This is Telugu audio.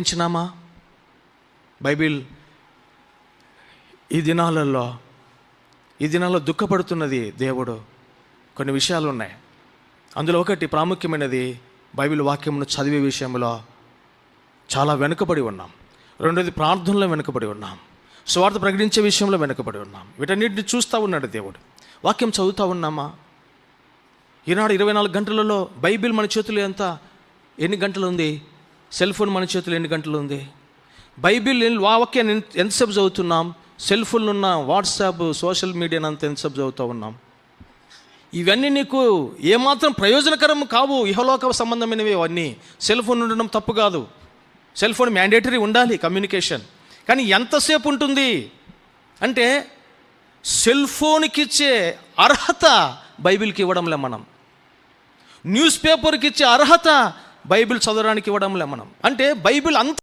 ఇచ్చినామా? బైబిల్ ఈ దినాలలో దుఃఖపడుతున్నది దేవుడు. కొన్ని విషయాలు ఉన్నాయి. అందులో ఒకటి ప్రాముఖ్యమైనది, బైబిల్ వాక్యమును చదివే విషయంలో చాలా వెనుకబడి ఉన్నాం. రెండోది, ప్రార్థనలో వెనుకబడి ఉన్నాం. సువార్త ప్రకటించే విషయంలో వెనుకబడి ఉన్నాం. వీటన్నిటిని చూస్తూ ఉన్నాడు దేవుడు. వాక్యం చదువుతూ ఉన్నామా? ఈనాడు 24 గంటలలో బైబిల్ మన చేతులు ఎన్ని గంటలు ఉంది? సెల్ ఫోన్ మన చేతులు ఎన్ని గంటలు ఉంది? బైబిల్ వాక్యాన్ని ఎంతసేపు చదువుతున్నాం? సెల్ ఫోన్లు ఉన్న వాట్సాప్, సోషల్ మీడియాని అంత ఎంతసేపు చదువుతూ ఉన్నాం? ఇవన్నీ నీకు ఏమాత్రం ప్రయోజనకరం కావు. ఇహలోక సంబంధమైనవి అవన్నీ. సెల్ ఫోన్ ఉండడం తప్పు కాదు. సెల్ ఫోన్ మ్యాండేటరీ ఉండాలి, కమ్యూనికేషన్. కానీ ఎంతసేపు ఉంటుంది అంటే, సెల్ ఫోన్కి ఇచ్చే అర్హత బైబిల్కి ఇవ్వడంలే మనం. న్యూస్ పేపర్కి ఇచ్చే అర్హత బైబిల్ చదవడానికి ఇవ్వడంలే మనం. అంటే బైబిల్ అంత